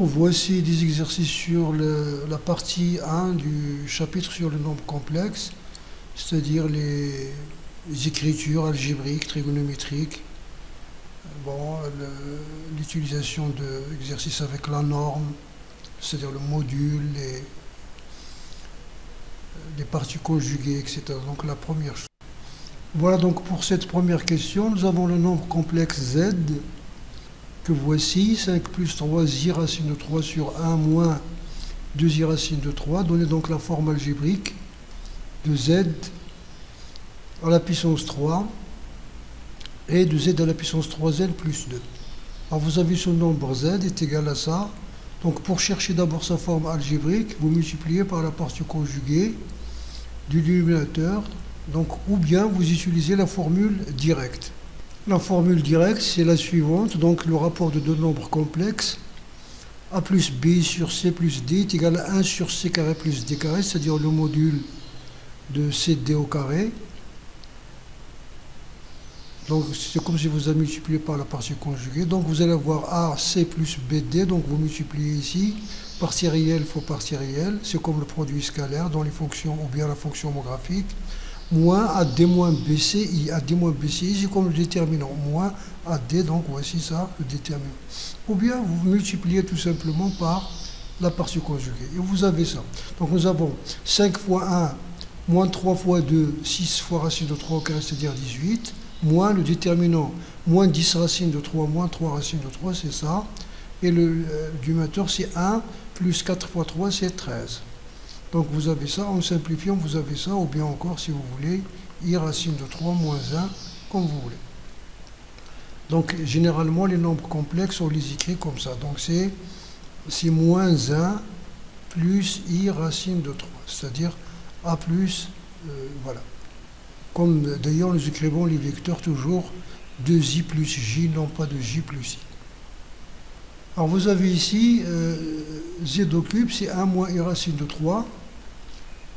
Bonjour, voici des exercices sur la partie 1 du chapitre sur le nombre complexe, c'est-à-dire les écritures algébriques, trigonométriques, l'utilisation d'exercices avec la norme, c'est-à-dire le module, les parties conjuguées, etc. Donc la première chose. Voilà donc pour cette première question, nous avons le nombre complexe z, que voici, 5 plus 3 i racine de 3 sur 1 moins 2i racine de 3, donnez donc la forme algébrique de z à la puissance 3 et de z à la puissance 3n plus 2. Alors vous avez ce nombre z est égal à ça. Donc pour chercher d'abord sa forme algébrique, vous multipliez par la partie conjuguée du dénominateur, donc, ou bien vous utilisez la formule directe. La formule directe, c'est la suivante, donc le rapport de deux nombres complexes, a plus b sur c plus d est égal à 1 sur c carré plus d carré, c'est-à-dire le module de cd au carré. Donc c'est comme si vous avez multiplié par la partie conjuguée. Donc vous allez avoir ac plus bd, donc vous multipliez ici, partie réelle fois partie réelle, c'est comme le produit scalaire dans les fonctions ou bien la fonction homographique, moins AD moins BCI, AD moins BCI, c'est comme le déterminant, moins AD, donc voici ça, le déterminant. Ou bien vous multipliez tout simplement par la partie conjuguée, et vous avez ça. Donc nous avons 5 fois 1, moins 3 fois 2, 6 fois racine de 3 au carré, c'est-à-dire 18, moins le déterminant, moins 10 racine de 3, moins 3 racine de 3, c'est ça. Et le dénominateur, c'est 1, plus 4 fois 3, c'est 13. Donc vous avez ça, en simplifiant, vous avez ça, ou bien encore, si vous voulez, i racine de 3 moins 1, comme vous voulez. Donc généralement, les nombres complexes, on les écrit comme ça. Donc c'est moins 1 plus i racine de 3, c'est-à-dire a plus, voilà. Comme d'ailleurs nous écrivons les vecteurs toujours 2i plus j, non pas de j plus i. Alors vous avez ici z au cube, c'est 1 moins i racine de 3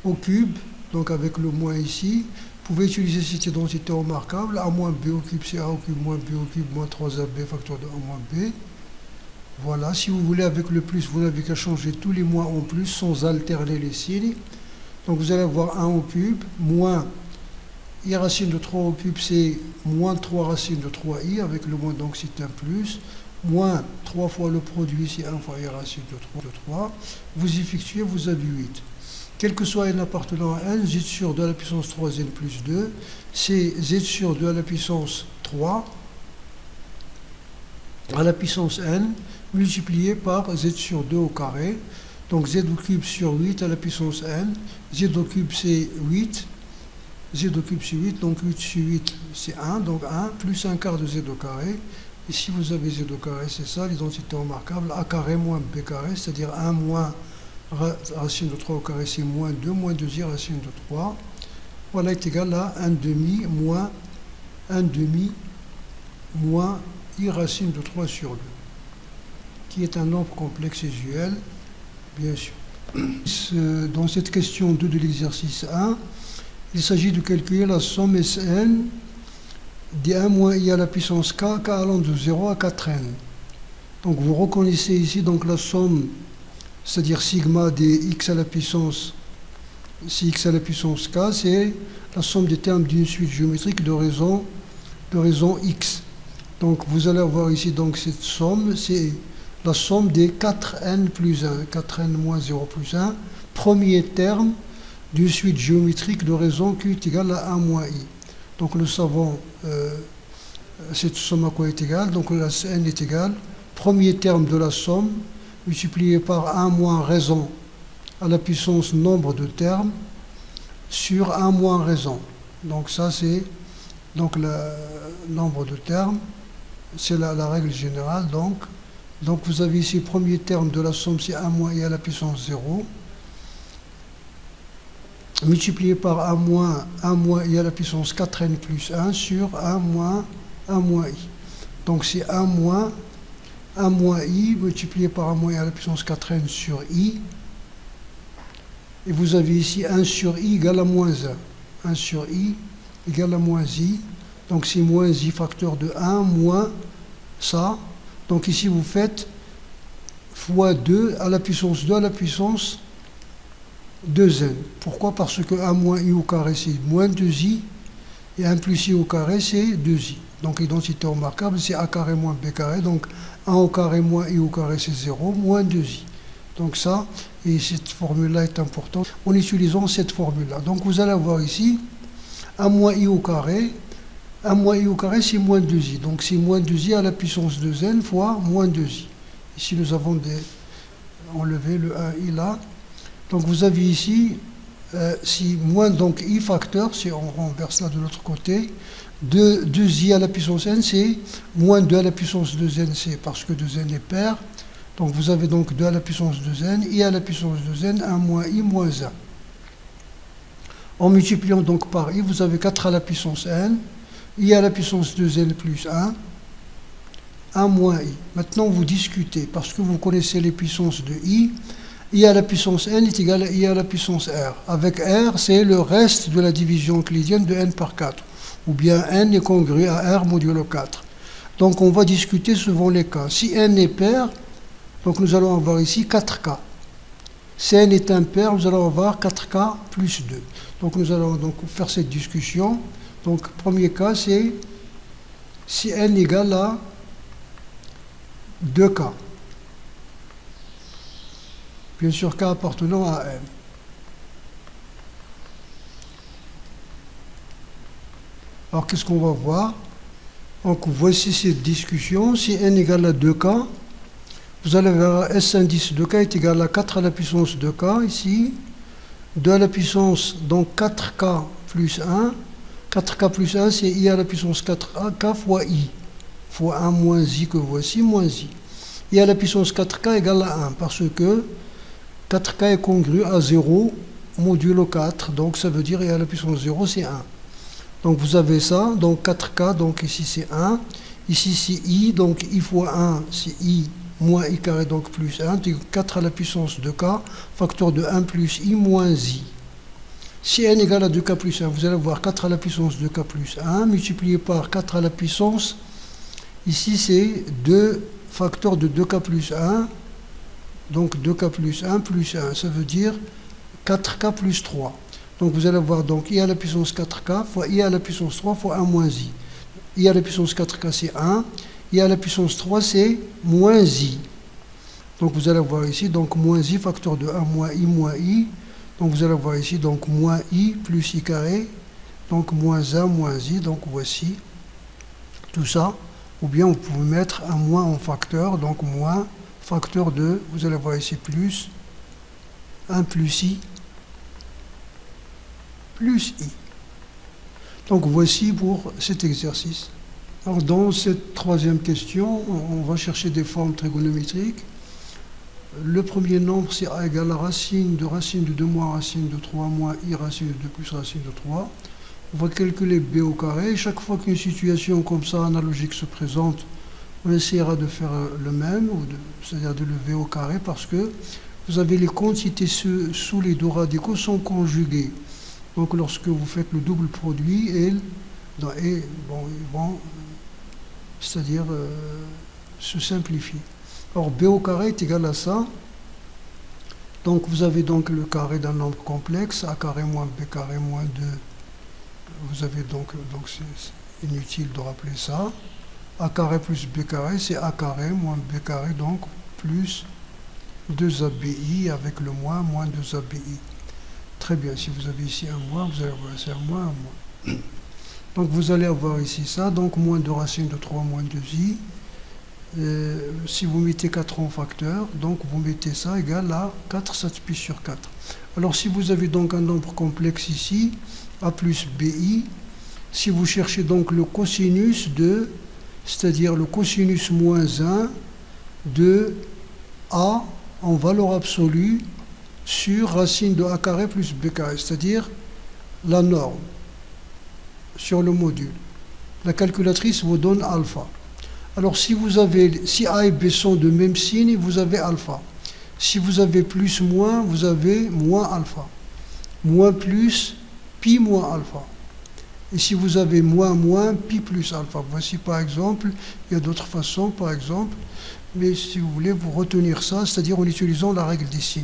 au cube, donc avec le moins ici. Vous pouvez utiliser cette identité remarquable, a moins b au cube, c'est a au cube moins b au cube moins 3ab facteur de a moins b. Voilà, si vous voulez avec le plus, vous n'avez qu'à changer tous les moins en plus sans alterner les signes. Donc vous allez avoir 1 au cube, moins i racine de 3 au cube, c'est moins 3 racine de 3i, avec le moins donc c'est un plus, moins 3 fois le produit, c'est 1 fois i racine de 3. Vous effectuez, vous avez 8. Quel que soit n appartenant à n, z sur 2 à la puissance 3n plus 2, c'est z sur 2 à la puissance 3 à la puissance n, multiplié par z sur 2 au carré. Donc z au cube sur 8 à la puissance n, z au cube c'est 8, z au cube c'est 8, donc 8 sur 8 c'est 1, donc 1 plus 1 quart de z au carré. Ici vous avez z au carré, c'est ça l'identité remarquable, a carré moins b carré, c'est-à-dire 1 moins racine de 3 au carré, c'est moins 2, moins 2i racine de 3. Voilà est égal à 1 demi moins 1 demi moins i racine de 3 sur 2, qui est un nombre complexe usuel, bien sûr. Dans cette question 2 de l'exercice 1, il s'agit de calculer la somme Sn des 1 moins i à la puissance k allant de 0 à 4n. Donc vous reconnaissez ici donc la somme, c'est-à-dire sigma des x à la puissance, si x à la puissance k, c'est la somme des termes d'une suite géométrique de raison x. Donc vous allez avoir ici donc cette somme, c'est la somme des 4n plus 1, 4n moins 0 plus 1, premier terme d'une suite géométrique de raison q est égale à 1 moins i. Donc nous savons cette somme à quoi est égale, donc la n est égale, premier terme de la somme, multiplié par 1 moins raison à la puissance nombre de termes sur 1 moins raison. Donc ça c'est donc le nombre de termes, c'est la règle générale. Donc vous avez ici premier terme de la somme, c'est 1 moins i à la puissance 0, multiplié par 1 moins i à la puissance 4n plus 1 sur 1 moins i. Donc c'est 1 moins i multiplié par 1 moins i à la puissance 4n sur i. Et vous avez ici 1 sur i égale à moins 1. 1 sur i égale à moins i. Donc c'est moins i facteur de 1 moins ça. Donc ici vous faites fois 2 à la puissance 2 à la puissance 2n. Pourquoi? Parce que 1 moins i au carré, c'est moins 2i, et 1 plus i au carré, c'est 2i. Donc, identité remarquable, c'est a carré moins b carré. Donc, 1 au carré moins i au carré, c'est 0, moins 2i. Donc, ça, et cette formule-là est importante en utilisant cette formule-là. Donc, vous allez avoir ici 1 moins i au carré. 1 moins i au carré, c'est moins 2i. Donc, c'est moins 2i à la puissance 2n fois moins 2i. Ici, nous avons enlevé le 1i là. Donc, vous avez ici, si moins donc i facteur, si on renverse là de l'autre côté, 2i à la puissance n, c'est moins 2 à la puissance 2n, c'est parce que 2n est pair. Donc, vous avez donc 2 à la puissance 2n, i à la puissance 2n, 1 moins i moins 1. En multipliant donc par i, vous avez 4 à la puissance n, i à la puissance 2n plus 1, 1 moins i. Maintenant, vous discutez, parce que vous connaissez les puissances de i à la puissance n est égal à i à la puissance r. Avec r, c'est le reste de la division euclidienne de n par 4. Ou bien n est congru à r modulo 4. Donc, on va discuter selon les cas. Si n est pair, donc nous allons avoir ici 4k. Si n est impair, nous allons avoir 4k plus 2. Donc, nous allons donc faire cette discussion. Donc, premier cas, c'est si n égale à 2k. Bien sûr, k appartenant à n. Alors, qu'est-ce qu'on va voir? Donc, voici cette discussion. Si n égale à 2k, vous allez voir S indice de k est égal à 4 à la puissance de k, ici. 2 à la puissance, donc 4k plus 1. 4k plus 1, c'est i à la puissance 4k fois i. Fois 1 moins i que voici, moins i. I à la puissance 4k égale à 1, parce que 4k est congru à 0 modulo 4. Donc, ça veut dire i à la puissance 0, c'est 1. Donc, vous avez ça. Donc, 4k, donc ici, c'est 1. Ici, c'est i. Donc, i fois 1, c'est i moins i carré, donc plus 1. Donc, 4 à la puissance de k, facteur de 1 plus i moins i. Si n égale à 2k plus 1, vous allez voir 4 à la puissance de k plus 1, multiplié par 4 à la puissance, ici, c'est 2 facteurs de 2k plus 1. Donc 2k plus 1 plus 1, ça veut dire 4k plus 3. Donc vous allez voir donc i à la puissance 4k fois i à la puissance 3 fois 1 moins i. I à la puissance 4k c'est 1, i à la puissance 3 c'est moins i. Donc vous allez voir ici, donc moins i facteur de 1 moins i. Donc vous allez voir ici, donc moins i plus i carré, donc moins 1 moins i. Donc voici tout ça. Ou bien vous pouvez mettre un moins en facteur, donc moins facteur de, vous allez voir ici, plus 1 plus i, plus i. Donc voici pour cet exercice. Alors dans cette troisième question, on va chercher des formes trigonométriques. Le premier nombre, c'est a égale à racine de 2 moins racine de 3 moins i racine de 2 plus racine de 3. On va calculer b au carré. Chaque fois qu'une situation comme ça analogique se présente, on essaiera de faire le même, c'est-à-dire de lever au carré, parce que vous avez les quantités sous les deux radicaux sont conjuguées. Donc lorsque vous faites le double produit, ils vont, c'est-à-dire se simplifier. Or, b au carré est égal à ça. Donc vous avez donc le carré d'un nombre complexe, a carré moins b carré moins 2. Vous avez donc c'est inutile de rappeler ça. A carré plus b carré, c'est a carré moins b carré, donc plus 2abi avec le moins 2abi. Très bien, si vous avez ici un moins, vous allez avoir ici un moins. Donc vous allez avoir ici ça, donc moins 2 racine de 3 moins 2i. Si vous mettez 4 en facteur, donc vous mettez ça égal à 4 satisfait sur 4. Alors si vous avez donc un nombre complexe ici, a plus bi, si vous cherchez donc le cosinus de, c'est-à-dire le cosinus moins 1 de a en valeur absolue sur racine de a carré plus b carré, c'est-à-dire la norme sur le module. La calculatrice vous donne alpha. Alors si a et b sont de même signe, vous avez alpha. Si vous avez plus moins, vous avez moins alpha. Moins plus, pi moins alpha. Et si vous avez moins moins, pi plus alpha. Voici par exemple, il y a d'autres façons, par exemple, mais si vous voulez, vous retenir ça, c'est-à-dire en utilisant la règle des signes.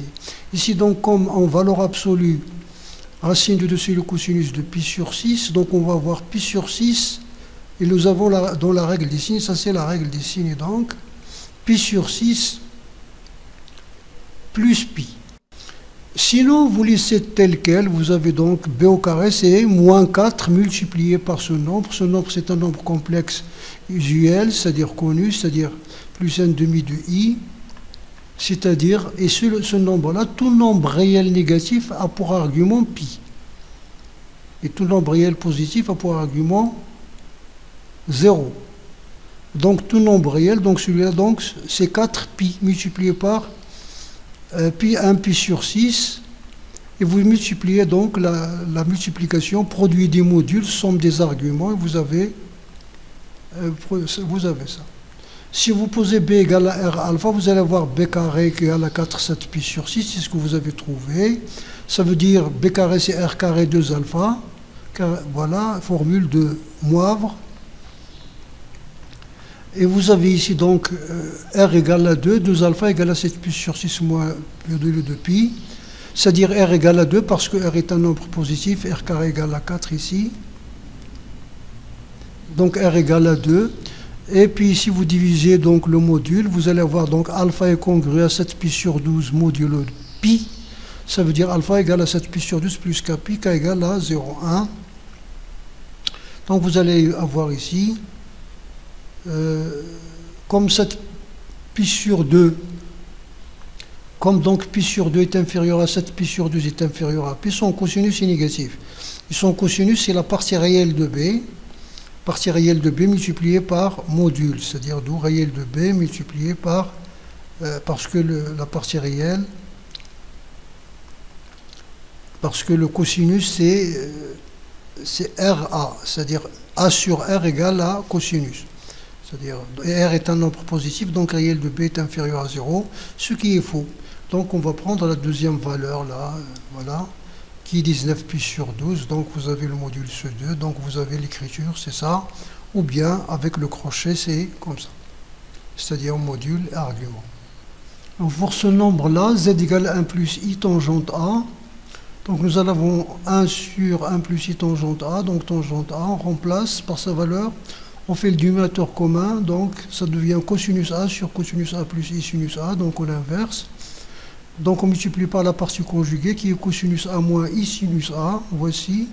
Ici, donc, comme en valeur absolue, racine de dessus le cosinus de pi sur 6, donc on va avoir pi sur 6, et nous avons dans la règle des signes, ça c'est la règle des signes, donc, pi sur 6 plus pi. Sinon, vous laissez tel quel, vous avez donc b au carré, c'est moins 4 multiplié par ce nombre. Ce nombre, c'est un nombre complexe usuel, c'est-à-dire connu, c'est-à-dire plus 1 demi de i, c'est-à-dire, et ce nombre-là, tout nombre réel négatif a pour argument pi. Et tout nombre réel positif a pour argument 0. Donc tout nombre réel, donc celui-là, donc c'est 4 pi multiplié par pi 1 pi sur 6, et vous multipliez donc la multiplication, produit des modules, somme des arguments, et vous avez ça. Si vous posez b égale à r alpha, vous allez avoir b carré qui est égale à 4 7 pi sur 6, c'est ce que vous avez trouvé. Ça veut dire b carré c'est r carré 2 alpha, voilà, formule de Moivre. Et vous avez ici donc r égale à 2, 2 alpha égale à 7 pi sur 6 moins le 2 de pi. C'est-à-dire r égale à 2 parce que r est un nombre positif, r carré égale à 4 ici. Donc r égale à 2. Et puis si vous divisez donc le module, vous allez avoir donc alpha est congru à 7 pi sur 12 modulo pi. Ça veut dire alpha égale à 7 pi sur 12 plus k pi, k égale à 0,1. Donc vous allez avoir ici... comme 7 pi sur 2, comme donc pi sur 2 est inférieur à 7 pi sur 2 est inférieur à pi, son cosinus est négatif. Et son cosinus, c'est la partie réelle de b, multipliée par module, c'est-à-dire d'où réel de b multiplié par, parce que la partie réelle, parce que le cosinus c'est RA, c'est-à-dire A sur R égale à cosinus. C'est-à-dire, R est un nombre positif, donc réel de B est inférieur à 0, ce qui est faux. Donc on va prendre la deuxième valeur là, voilà, qui est 19 pi sur 12, donc vous avez le module C2, donc vous avez l'écriture, c'est ça, ou bien avec le crochet, c'est comme ça. C'est-à-dire module et argument. Donc pour ce nombre-là, z égale 1 plus i tangente A, donc nous en avons 1 sur 1 plus i tangente A, donc tangente A, on remplace par sa valeur. On fait le dénominateur commun, donc ça devient cosinus A sur cosinus A plus I sinus A, donc on inverse. Donc on multiplie par la partie conjuguée qui est cosinus A moins I sinus A, voici.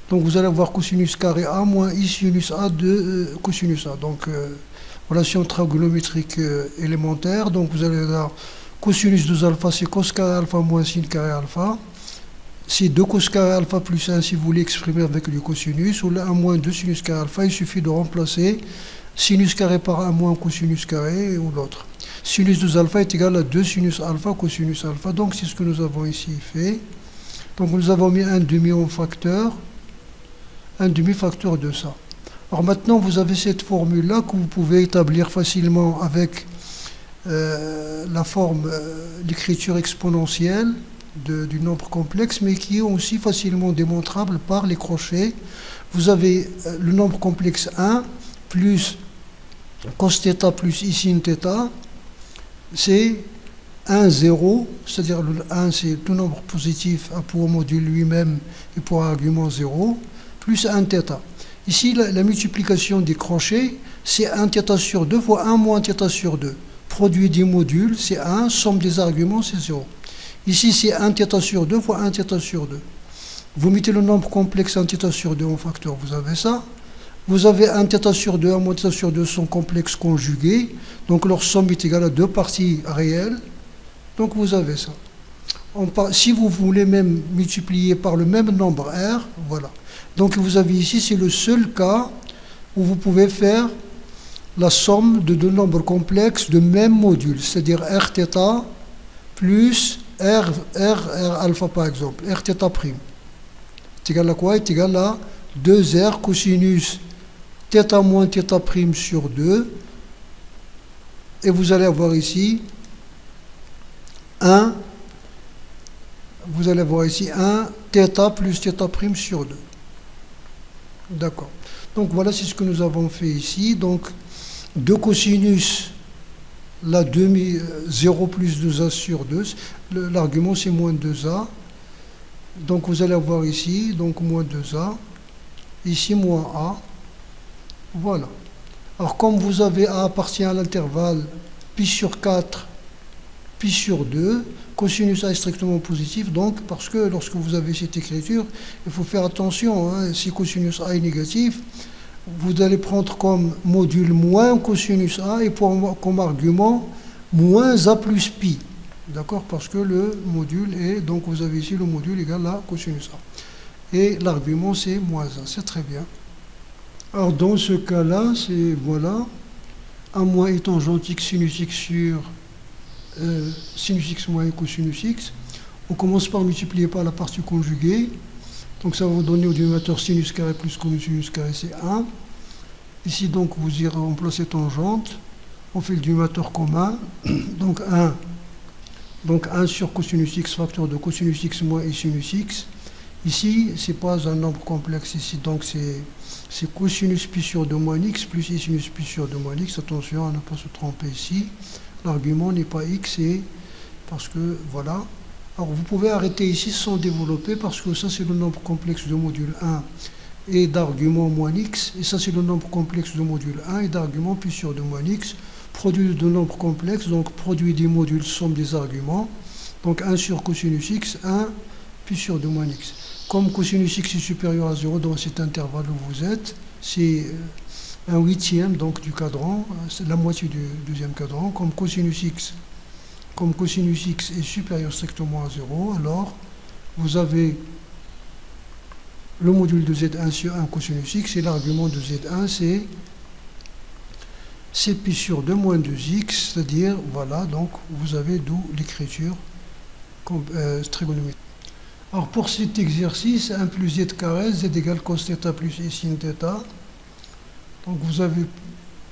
Donc vous allez avoir cosinus carré A moins I sinus A de cosinus A. Donc relation trigonométrique élémentaire, donc vous allez avoir cosinus 2 alpha, c'est cos carré alpha moins sin carré alpha. C'est 2 cos carré alpha plus 1 si vous voulez exprimer avec le cosinus, ou là 1 moins 2 sinus carré alpha, il suffit de remplacer sinus carré par 1 moins cosinus carré ou l'autre. Sinus 2 alpha est égal à 2 sinus alpha cosinus alpha, donc c'est ce que nous avons ici fait. Donc nous avons mis un demi en facteur, un demi-facteur de ça. Alors maintenant vous avez cette formule-là que vous pouvez établir facilement avec la forme d'écriture exponentielle du nombre complexe, mais qui est aussi facilement démontrable par les crochets. Vous avez le nombre complexe 1 plus cos θ plus i sin θ, c'est 1, 0, c'est-à-dire le 1 c'est tout nombre positif a pour module lui-même et pour argument 0, plus 1 θ. Ici la multiplication des crochets c'est 1 θ sur 2 fois 1 moins θ sur 2. Produit des modules c'est 1, somme des arguments c'est 0. Ici, c'est 1 θ sur 2 fois 1 θ sur 2. Vous mettez le nombre complexe 1 θ sur 2 en facteur, vous avez ça. Vous avez 1 θ sur 2, 1 moins θ sur 2 sont complexes conjugués. Donc leur somme est égale à deux parties réelles. Donc vous avez ça. Si vous voulez même multiplier par le même nombre R, voilà. Donc vous avez ici, c'est le seul cas où vous pouvez faire la somme de deux nombres complexes de même module. C'est-à-dire Rθ plus R alpha par exemple, Rθ prime. C'est égal à quoi? C'est égal à 2R cosinus θ moins θ prime sur 2. Et vous allez avoir ici 1. Vous allez avoir ici 1 θ plus θ prime sur 2. D'accord. Donc voilà, c'est ce que nous avons fait ici. Donc 2 cosinus la demi 0 plus 2a sur 2, l'argument c'est moins 2a. Donc vous allez avoir ici, donc moins 2a, ici moins a. Voilà. Alors comme vous avez a appartient à l'intervalle pi sur 4, pi sur 2, cosinus a est strictement positif, donc parce que lorsque vous avez cette écriture, il faut faire attention, hein, si cosinus a est négatif, vous allez prendre comme module moins cosinus a et comme argument moins a plus pi. D'accord? Parce que le module est, donc vous avez ici le module égal à cosinus a. Et l'argument c'est moins a, c'est très bien. Alors dans ce cas-là, c'est, voilà, a moins est tangente x sinus x sur sinus x moins cosinus x. On commence par multiplier par la partie conjuguée. Donc ça va vous donner au dénominateur sinus carré plus cosinus carré, c'est 1. Ici donc vous irez remplacer tangente. On fait le dénominateur commun. Donc 1 sur cosinus x facteur de cosinus x moins et sinus x. Ici, ce n'est pas un nombre complexe ici, donc c'est cosinus pi sur 2 moins x plus i sinus pi sur 2 moins x. Attention à ne pas se tromper ici. L'argument n'est pas x, et parce que, voilà. Alors vous pouvez arrêter ici sans développer, parce que ça c'est le nombre complexe de module 1 et d'argument moins x, et ça c'est le nombre complexe de module 1 et d'argument pi sur 2 moins x. Produit de nombres complexes, donc produit des modules somme des arguments. Donc 1 sur cosinus x, 1 pi sur 2 moins x. Comme cosinus x est supérieur à 0 dans cet intervalle où vous êtes, c'est un huitième donc du cadran, c'est la moitié du deuxième cadran. Comme cosinus x est supérieur strictement à 0, alors vous avez le module de z1 sur 1 cosinus x, et l'argument de z1 c'est pi sur 2 moins 2x, c'est-à-dire, voilà, donc vous avez d'où l'écriture trigonométrique. Alors pour cet exercice, 1 plus z carré, z égale cos θ plus i sin θ. Donc vous avez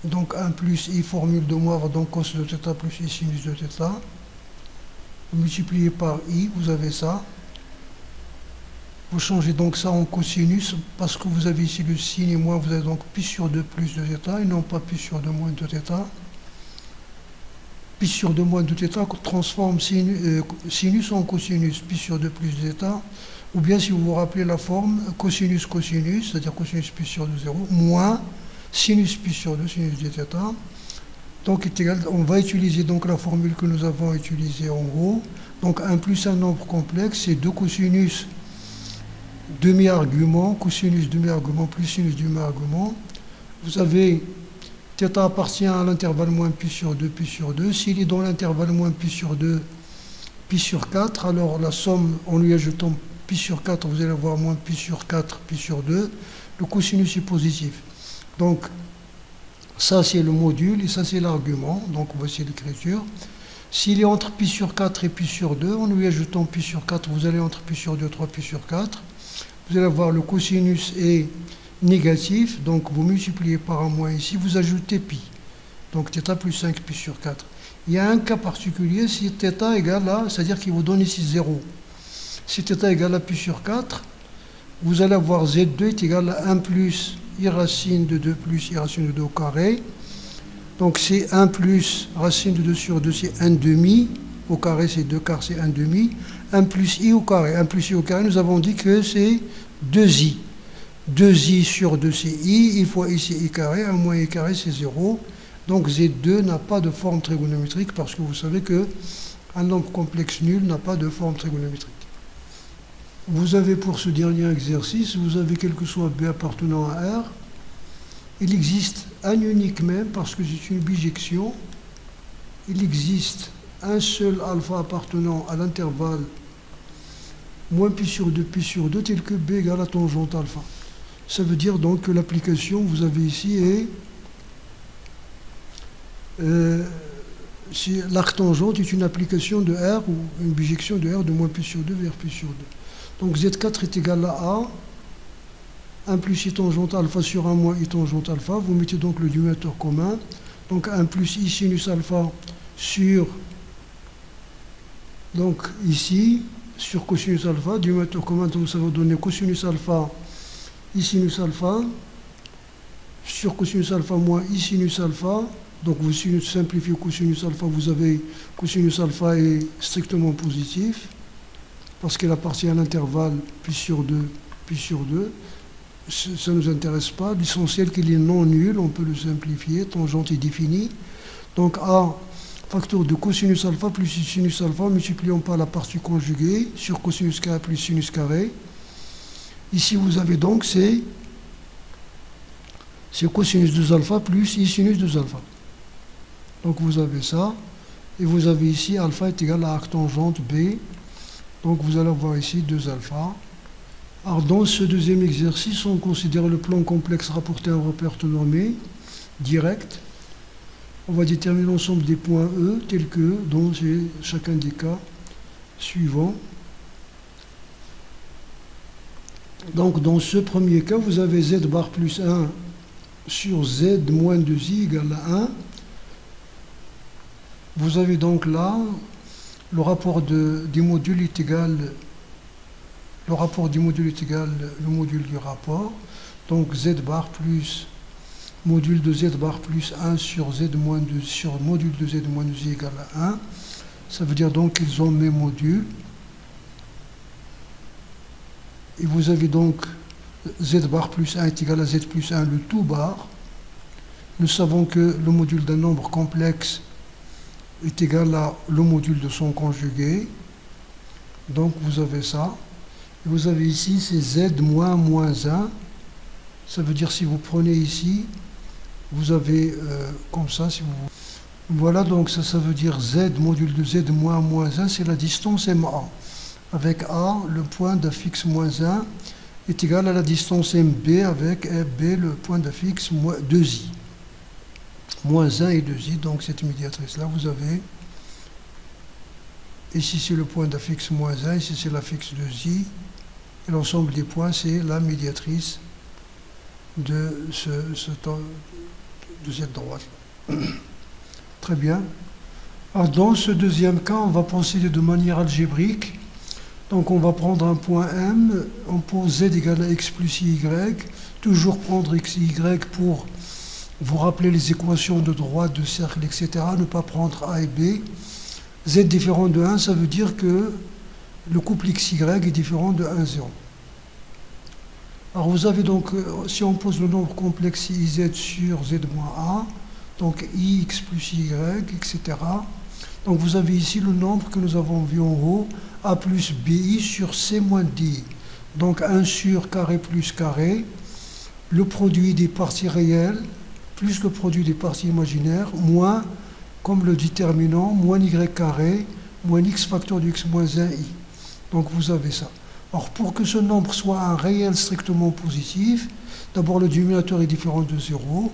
donc 1 plus i formule de moins, donc cos de θ plus i sinus de θ. Vous multipliez par i, vous avez ça. Vous changez donc ça en cosinus, parce que vous avez ici le sin et moins, vous avez donc pi sur 2 plus de θ, et non pas pi sur 2 moins de θ. Pi sur 2 moins de θ transforme sinus en cosinus, pi sur 2 plus de θ, ou bien si vous vous rappelez la forme, cosinus, c'est-à-dire cosinus pi sur 2, 0, moins sinus pi sur 2, sinus de θ. Donc est égal, on va utiliser donc la formule que nous avons utilisée en haut. Donc 1 plus un nombre complexe, c'est 2 cosinus demi-argument, cosinus demi-argument plus sinus demi-argument. Vous avez θ appartient à l'intervalle moins pi sur 2, pi sur 2. S'il est dans l'intervalle moins pi sur 2, pi sur 4, alors la somme, en lui ajoutant pi sur 4, vous allez avoir moins pi sur 4, pi sur 2. Le cosinus est positif. Donc, ça c'est le module et ça c'est l'argument. Donc, voici l'écriture. S'il est entre pi sur 4 et pi sur 2, en lui ajoutant pi sur 4, vous allez entre pi sur 2, 3 pi sur 4. Vous allez avoir le cosinus est négatif, donc vous multipliez par un moins ici, vous ajoutez pi. Donc θ plus 5 pi sur 4. Il y a un cas particulier, si θ égale à, c'est-à-dire qu'il vous donne ici 0. Si θ égale à pi sur 4, vous allez avoir z2 est égal à 1 plus i racine de 2 plus i racine de 2 au carré. Donc c'est 1 plus racine de 2 sur 2, c'est 1 demi. Au carré, c'est 2 quarts, c'est 1 demi. 1 plus i au carré. 1 plus i au carré, nous avons dit que c'est 2i. 2i sur 2, c'est i fois i, c'est i carré. 1 moins i carré, c'est 0. Donc Z2 n'a pas de forme trigonométrique, parce que vous savez qu'un nombre complexe nul n'a pas de forme trigonométrique. Vous avez pour ce dernier exercice, vous avez quel que soit B appartenant à R. Il existe un unique même, parce que c'est une bijection. Il existe un seul alpha appartenant à l'intervalle moins pi sur 2, tel que B égale à tangente alpha. Ça veut dire donc que l'application, vous avez ici, est l'arc tangente est une application de R, ou une bijection de R de moins pi sur 2 vers pi sur 2. Donc Z4 est égal à A, 1 plus I tangente alpha sur 1 moins I tangente alpha. Vous mettez donc le dénominateur commun. Donc 1 plus I sinus alpha sur, donc ici, sur cosinus alpha, dénominateur commun, donc ça va donner cosinus alpha, I sinus alpha, sur cosinus alpha moins I sinus alpha, Donc vous simplifiez cosinus alpha, vous avez cosinus alpha est strictement positif, parce qu'il appartient à l'intervalle pi sur 2, pi sur 2. Ça ne nous intéresse pas. L'essentiel qu'il est non nul, on peut le simplifier, tangente est définie. Donc A, facteur de cosinus alpha plus sinus alpha, multiplions par la partie conjuguée sur cosinus carré plus sinus carré. Ici, vous avez donc c'est cosinus 2 alpha plus i sinus 2 alpha. Donc vous avez ça, et vous avez ici alpha est égal à arc tangente B. Donc vous allez avoir ici 2 alpha. Alors dans ce deuxième exercice, on considère le plan complexe rapporté à un repère normé, direct. On va déterminer l'ensemble des points E, tels que dans chacun des cas suivants. Donc dans ce premier cas, vous avez z bar plus 1 sur z moins 2i égale à 1. Vous avez donc là, le rapport des modules est égal, le module du rapport. Donc z bar plus module de z bar plus 1 sur z moins 2 sur module de z moins 2i égale à 1. Ça veut dire donc qu'ils ont mes modules. Et vous avez donc z bar plus 1 est égal à z plus 1 le tout bar. Nous savons que le module d'un nombre complexe est égal à le module de son conjugué. Donc vous avez ça. Et vous avez ici c'est z moins moins 1. Ça veut dire si vous prenez ici, vous avez comme ça, si vous... Voilà, donc ça veut dire z module de z moins moins 1, c'est la distance MA. Avec A, le point d'affixe moins 1 est égal à la distance MB avec B, le point d'affixe 2i. Moins 1 et 2i, donc cette médiatrice-là, vous avez, ici c'est le point d'affixe moins 1, ici c'est l'affixe 2i, et l'ensemble des points, c'est la médiatrice de cette droite. Très bien. Alors, dans ce deuxième cas, on va procéder de manière algébrique. Donc on va prendre un point M, on pose z égale à x plus y, toujours prendre x et y pour vous rappeler les équations de droite, de cercle, etc. Ne pas prendre A et B. Z différent de 1, ça veut dire que le couple xy est différent de 1, 0. Alors vous avez donc, si on pose le nombre complexe iz sur z moins a, donc ix plus y, etc. Donc vous avez ici le nombre que nous avons vu en haut, a plus bi sur c moins di. Donc 1 sur carré plus carré, le produit des parties réelles, plus le produit des parties imaginaires, moins, comme le déterminant, moins y carré, moins x facteur de x moins 1i. Donc vous avez ça. Or, pour que ce nombre soit un réel strictement positif, d'abord le dénominateur est différent de 0,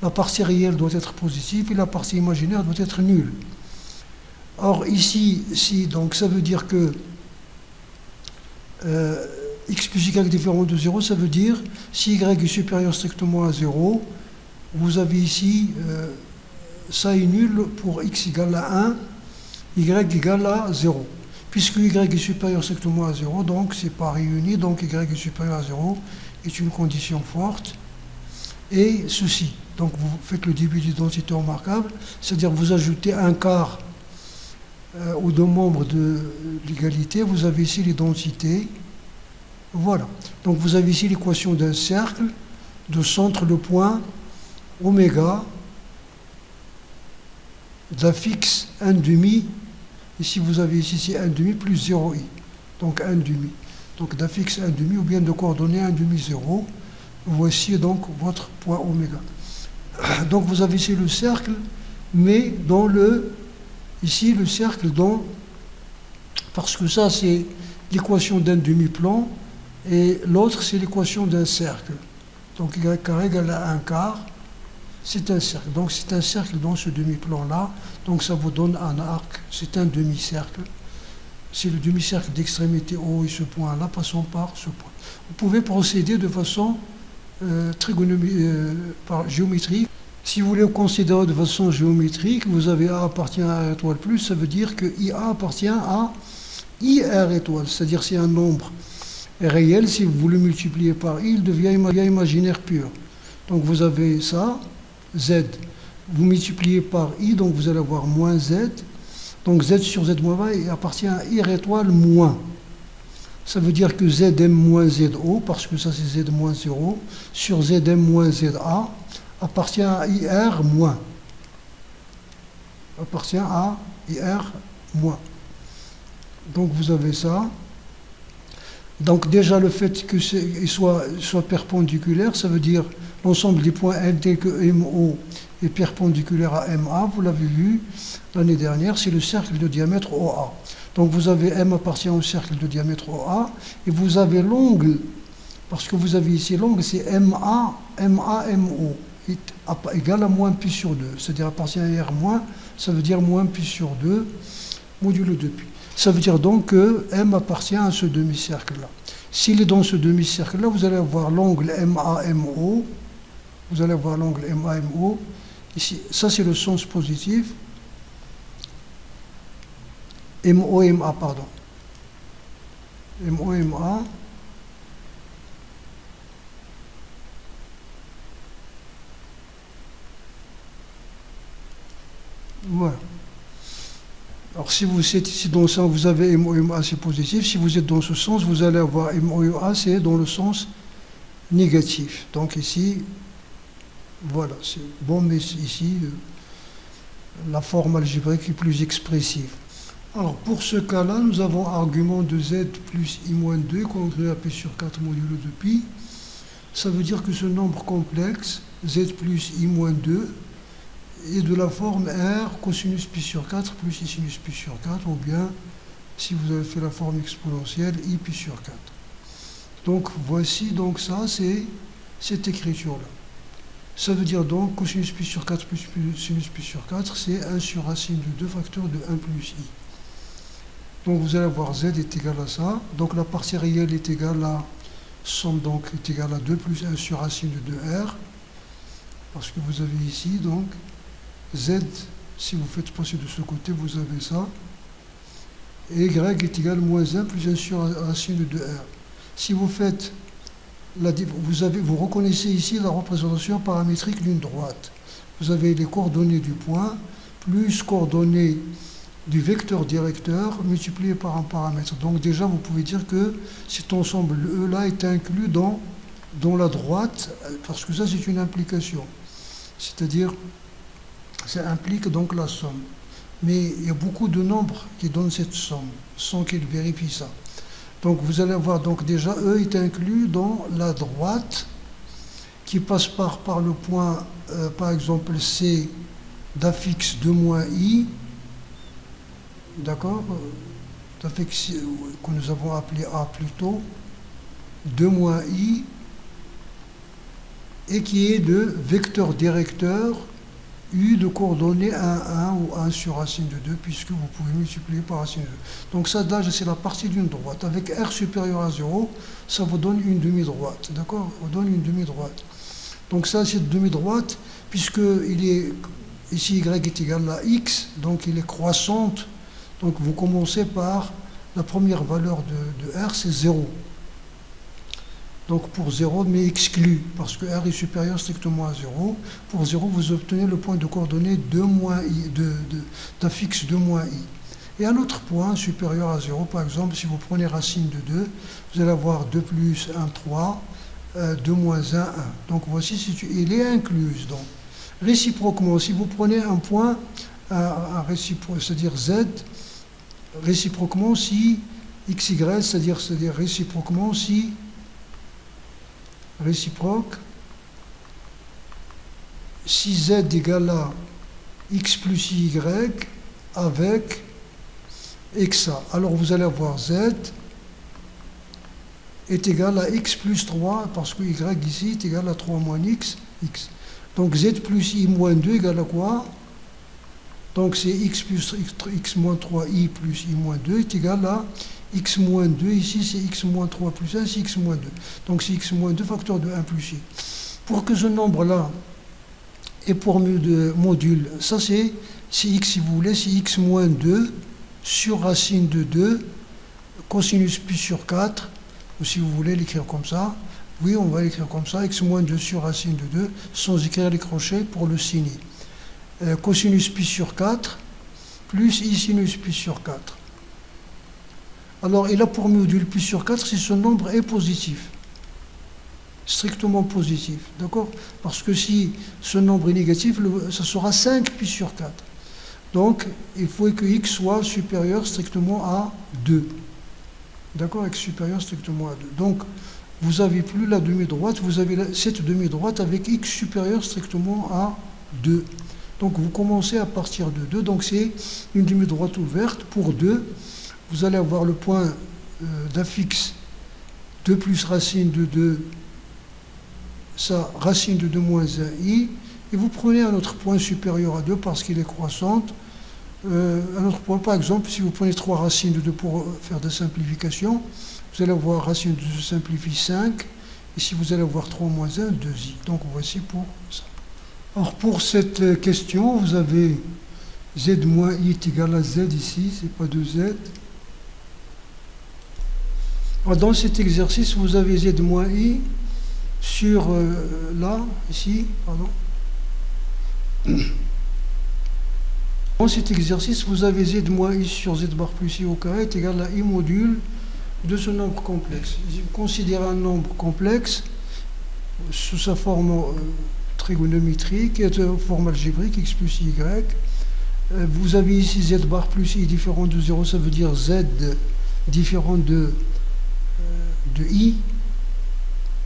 la partie réelle doit être positive et la partie imaginaire doit être nulle. Or, ici, donc ça veut dire que x plus y est différent de 0, ça veut dire si y est supérieur strictement à 0, vous avez ici, ça est nul pour x égale à 1, y égale à 0. Puisque y est supérieur strictement à 0, donc c'est pas réuni, donc y est supérieur à 0 est une condition forte. Et ceci, donc vous faites le début d'identité remarquable, c'est-à-dire vous ajoutez un quart aux deux membres de l'égalité, vous avez ici l'identité. Voilà. Donc vous avez ici l'équation d'un cercle de centre de point oméga d'affixe 1,5. Ici vous avez ici c'est 1,5 plus 0i. Donc 1,5. Donc d'affixe 1,5 ou bien de coordonnées 1,5, 0. Voici donc votre point oméga. Donc vous avez ici le cercle, mais dans ici le cercle parce que ça c'est l'équation d'un demi-plan et l'autre c'est l'équation d'un cercle. Donc y carré égale à 1 quart, c'est un cercle. Donc c'est un cercle dans ce demi-plan-là, donc ça vous donne un arc, c'est un demi-cercle. C'est le demi-cercle d'extrémité haut et ce point-là, passons par ce point. Vous pouvez procéder de façon par géométrique. Si vous voulez considérer de façon géométrique, vous avez A appartient à R étoile plus, ça veut dire que IA appartient à IR étoile, c'est-à-dire c'est un nombre réel, si vous le multipliez par I, il devient imaginaire pur. Donc vous avez ça, Z. vous multipliez par i, donc vous allez avoir moins z. Donc z sur z moins 20 appartient à i étoile moins. Ça veut dire que zm moins zo, parce que ça c'est z moins 0, sur zm moins za appartient à ir moins. Appartient à ir moins. Donc vous avez ça. Donc déjà le fait qu'il soit perpendiculaire, ça veut dire l'ensemble des points L tels que MO est perpendiculaire à MA, vous l'avez vu l'année dernière, c'est le cercle de diamètre OA. Donc vous avez M appartient au cercle de diamètre OA, et vous avez l'angle, parce que vous avez ici l'angle, c'est MO, est égal à moins pi sur 2, c'est-à-dire appartient à R moins, ça veut dire moins pi sur 2, modulo 2pi. Ça veut dire donc que M appartient à ce demi-cercle-là. S'il est dans ce demi-cercle-là, vous allez avoir l'angle MAMO. Vous allez avoir l'angle MAMO. Ici, ça c'est le sens positif. MOMA, pardon. MOMA. Voilà. Alors si vous êtes ici dans ce sens, vous avez MOMA, c'est positif. Si vous êtes dans ce sens, vous allez avoir MOA, c'est dans le sens négatif. Donc ici, voilà, c'est bon, mais ici, la forme algébrique est plus expressive. Alors pour ce cas-là, nous avons argument de z plus i-2 congrue à p sur 4 modulo de pi. Ça veut dire que ce nombre complexe, z plus i-2, et de la forme R cosinus pi sur 4 plus I sinus pi sur 4, ou bien, si vous avez fait la forme exponentielle, I pi sur 4. Donc voici, donc ça, c'est cette écriture-là. Ça veut dire donc cosinus pi sur 4 plus sinus pi sur 4, c'est 1 sur racine de 2 facteur de 1 plus I. Donc vous allez avoir Z est égal à ça. Donc la partie réelle est égale à, somme donc est égale à 2 plus 1 sur racine de 2R. Parce que vous avez ici, donc, Z, si vous faites passer de ce côté, vous avez ça. Et Y est égal à moins 1 plus 1 sur racine de 2R. Si vous faites, vous reconnaissez ici la représentation paramétrique d'une droite. Vous avez les coordonnées du point, plus coordonnées du vecteur directeur, multiplié par un paramètre. Donc déjà, vous pouvez dire que cet ensemble E-là est inclus dans la droite, parce que ça, c'est une implication. C'est-à-dire, ça implique donc la somme. Mais il y a beaucoup de nombres qui donnent cette somme, sans qu'ils vérifient ça. Donc vous allez voir, donc déjà, E est inclus dans la droite, qui passe par le point, par exemple, C d'affixe 2 moins I, d'accord, d'affixe que nous avons appelé A plus tôt, 2 moins I, et qui est le vecteur directeur U de coordonnées 1 ou 1 sur racine de 2, puisque vous pouvez multiplier par racine de 2. Donc ça, là, c'est la partie d'une droite. Avec R supérieur à 0, ça vous donne une demi-droite. D'accord? Vous donne une demi-droite. Donc ça, c'est une demi-droite, puisque ici, Y est égal à X, donc il est croissante. Donc vous commencez par la première valeur de R, c'est 0. Donc pour 0, mais exclu, parce que R est supérieur strictement à 0. Pour 0, vous obtenez le point de coordonnée 2 moins I, d'affixe 2 moins I. Et un autre point supérieur à 0, par exemple, si vous prenez racine de 2, vous allez avoir 2 plus 1, 3, 2 moins 1, 1. Donc voici, il est inclus. Donc réciproquement, si vous prenez un point, c'est-à-dire Z, réciproquement si XY, c'est-à-dire réciproquement si réciproque, si Z égale à X plus Y avec XA. Alors vous allez avoir Z est égal à X plus 3, parce que Y ici est égal à 3 moins X. Donc Z plus I moins 2 égale à quoi? Donc c'est X plus X moins 3 I plus I moins 2 est égal à X moins 2, ici c'est X moins 3 plus 1, c'est X moins 2. Donc c'est X moins 2 facteur de 1 plus I. Pour que ce nombre-là ait pour module, ça c'est X si vous voulez, c'est X moins 2 sur racine de 2, cosinus pi sur 4, ou si vous voulez l'écrire comme ça, oui on va l'écrire comme ça, X moins 2 sur racine de 2, sans écrire les crochets pour le signer. cosinus pi sur 4 plus i sinus pi sur 4. Alors, il a pour module pi sur 4 si ce nombre est positif. Strictement positif, d'accord? Parce que si ce nombre est négatif, ça sera 5 pi sur 4. Donc, il faut que x soit supérieur strictement à 2. D'accord? X supérieur strictement à 2. Donc, vous n'avez plus la demi-droite, vous avez cette demi-droite avec x supérieur strictement à 2. Donc, vous commencez à partir de 2. Donc, c'est une demi-droite ouverte pour 2. Vous allez avoir le point d'affixe 2 plus racine de 2, ça, racine de 2 moins 1i, et vous prenez un autre point supérieur à 2 parce qu'il est croissante. Un autre point, par exemple, si vous prenez 3 racines de 2 pour faire des simplifications, vous allez avoir racine de 2 simplifie 5, et si vous allez avoir 3 moins 1, 2i. Donc voici pour ça. Alors pour cette question, vous avez z moins i est égal à z ici, c'est pas 2z. Alors dans cet exercice, vous avez z moins i sur là, ici, pardon. Dans cet exercice, vous avez z moins i sur z bar plus i au carré est égal à i module de ce nombre complexe. Si vous considérez un nombre complexe sous sa forme trigonométrique et de forme algébrique, x plus y, vous avez ici z bar plus i différent de 0, ça veut dire z différent de i,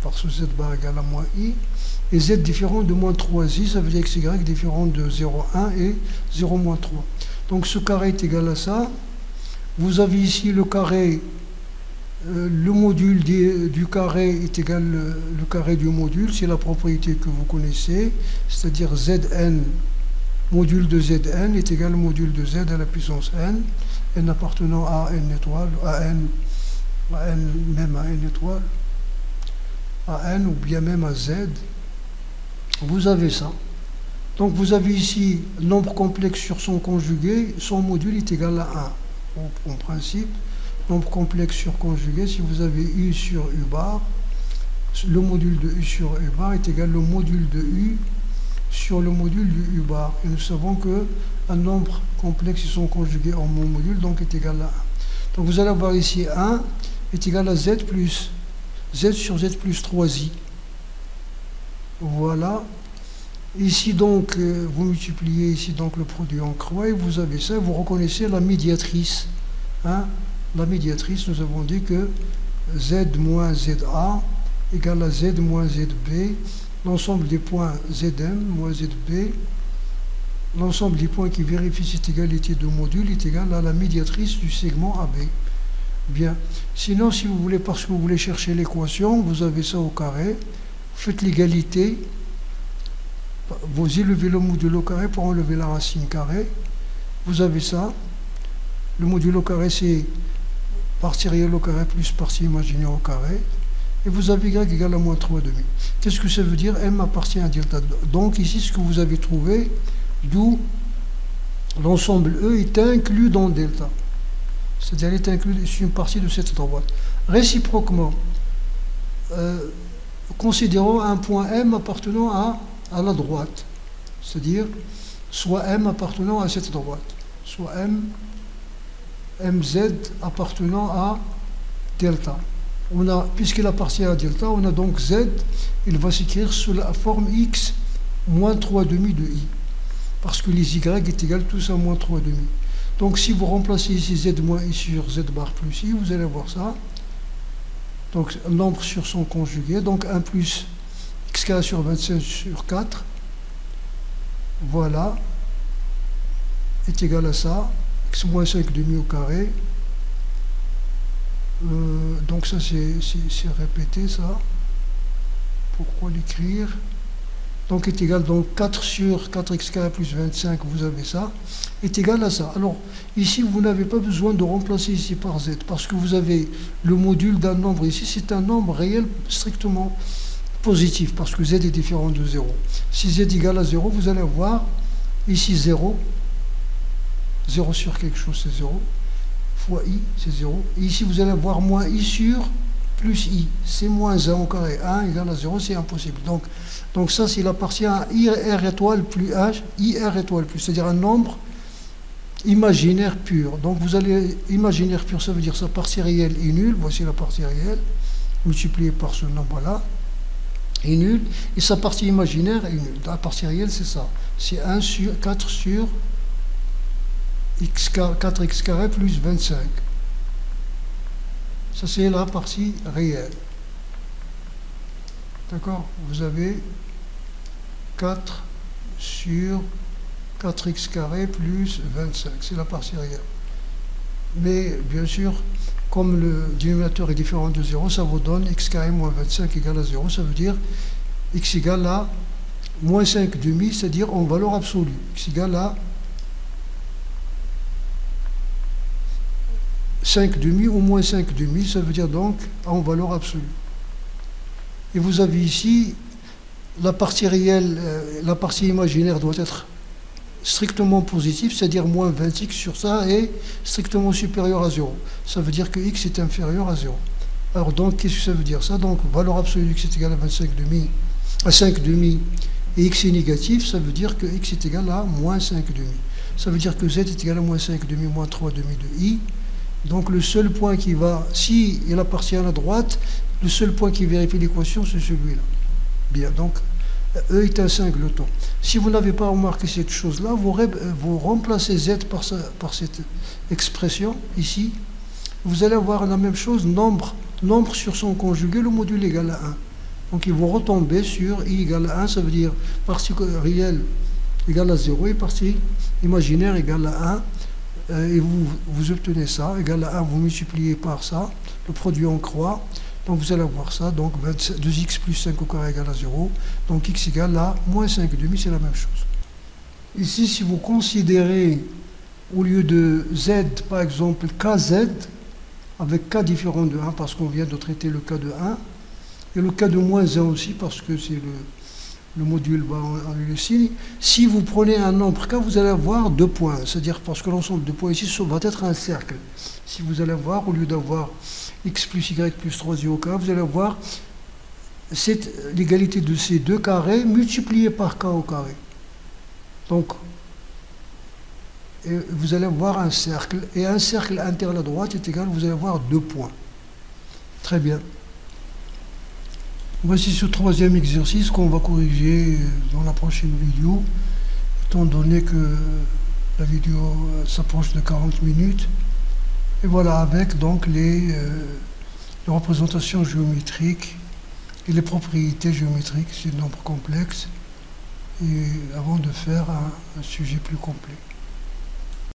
parce que z bar égale à moins i, et z différent de moins 3i, ça veut dire xy différent de 0,1 et 0 moins 3. Donc ce carré est égal à ça. Vous avez ici le carré, le module du carré est égal le carré du module, c'est la propriété que vous connaissez, c'est-à-dire zn, module de zn est égal au module de z à la puissance n, n appartenant à n étoile, à n même à n étoile, à n ou bien même à z. Vous avez ça. Donc vous avez ici nombre complexe sur son conjugué, son module est égal à 1. En principe, nombre complexe sur conjugué, si vous avez u sur u bar, le module de u sur u bar est égal au module de u sur le module du u bar. Et nous savons que un nombre complexe sur son conjugué en mon module donc est égal à 1. Donc vous allez avoir ici 1 est égal à z plus z sur z plus 3i. Voilà. Ici donc, vous multipliez ici donc le produit en croix et vous avez ça, vous reconnaissez la médiatrice. Hein? La médiatrice, nous avons dit que z moins za égale à z moins zb, l'ensemble des points zm moins zb, l'ensemble des points qui vérifient cette égalité de module est égal à la médiatrice du segment AB. Bien. Sinon, si vous voulez, parce que vous voulez chercher l'équation, vous avez ça au carré, vous faites l'égalité, vous élevez le modulo carré pour enlever la racine carrée, vous avez ça, le modulo carré c'est partie réelle au carré plus partie imaginaire au carré, et vous avez y égale à moins 3,5. Qu'est-ce que ça veut dire? M appartient à delta. Donc ici, ce que vous avez trouvé, d'où l'ensemble E est inclus dans delta. C'est-à-dire, il est inclus sur une partie de cette droite. Réciproquement, considérons un point M appartenant à la droite. C'est-à-dire, soit M appartenant à cette droite, soit MZ appartenant à delta. Puisqu'il appartient à delta, on a donc Z, il va s'écrire sous la forme X moins 3,5 de I. Parce que les Y est égal tous à moins 3,5. Donc si vous remplacez ici Z moins I sur Z bar plus I, vous allez avoir ça. Donc nombre sur son conjugué, donc 1 plus x carré sur 25 sur 4, voilà, est égal à ça, x moins 5 demi au carré. Donc ça c'est répété ça. Pourquoi l'écrire? Donc est égal, donc 4 sur 4x carré plus 25, vous avez ça, est égal à ça. Alors ici vous n'avez pas besoin de remplacer ici par z, parce que vous avez le module d'un nombre ici, c'est un nombre réel strictement positif, parce que z est différent de 0. Si z égale à 0, vous allez avoir ici 0, 0 sur quelque chose c'est 0, fois i c'est 0, et ici vous allez avoir moins i sur plus i. C'est moins 1 au carré. 1 égale à 0, c'est impossible. Donc ça, il appartient à ir étoile plus h, ir étoile plus, c'est-à-dire un nombre imaginaire pur. Donc vous allez, imaginaire pur, ça veut dire sa partie réelle est nulle. Voici la partie réelle, multipliée par ce nombre-là, est nulle. Et sa partie imaginaire est nulle. La partie réelle, c'est ça. C'est 1 sur 4 sur 4x carré plus 25. Ça, c'est la partie réelle. D'accord? Vous avez 4 sur 4x carré plus 25. C'est la partie réelle. Mais, bien sûr, comme le dénominateur est différent de 0, ça vous donne x carré moins 25 égale à 0. Ça veut dire x égale à moins 5 demi, c'est-à-dire en valeur absolue. X égale à 5 demi ou moins 5 demi, ça veut dire donc en valeur absolue. Et vous avez ici la partie réelle, la partie imaginaire doit être strictement positive, c'est-à-dire moins 20x sur ça est strictement supérieur à 0. Ça veut dire que x est inférieur à 0. Alors donc, qu'est-ce que ça veut dire ça? Donc, valeur absolue de x est égale à 25 demi, à 5 demi, et x est négatif, ça veut dire que x est égal à moins 5 demi. Ça veut dire que z est égal à moins 5 demi moins 3 demi de i. Donc le seul point qui va, si il appartient à la droite, le seul point qui vérifie l'équation, c'est celui-là. Bien, donc E est un singleton. Si vous n'avez pas remarqué cette chose-là, vous remplacez z par cette expression, ici. Vous allez avoir la même chose, nombre sur son conjugué, le module égal à 1. Donc il vous retombez sur i égale à 1, ça veut dire partie réelle égale à 0 et partie imaginaire égale à 1. Et vous obtenez ça, égal à 1, vous multipliez par ça, le produit en croix, donc vous allez avoir ça, donc 2x plus 5 au carré égale à 0, donc x égale à moins 5 demi, c'est la même chose. Ici, si vous considérez, au lieu de z, par exemple, kz, avec k différent de 1, parce qu'on vient de traiter le cas de 1, et le cas de moins 1 aussi, parce que c'est le module va enlever le signe. Si vous prenez un nombre k, vous allez avoir 2 points, c'est-à-dire parce que l'ensemble de points ici va être un cercle. Si vous allez avoir, au lieu d'avoir x plus y plus 3 au carré, vous allez avoir l'égalité de ces deux carrés multipliée par k au carré. Donc, vous allez avoir un cercle, et un cercle interne à droite est égal, vous allez avoir 2 points. Très bien. Voici ce troisième exercice qu'on va corriger dans la prochaine vidéo, étant donné que la vidéo s'approche de 40 minutes. Et voilà, avec donc les représentations géométriques et les propriétés géométriques, c'est un nombre complexe, et avant de faire un sujet plus complet.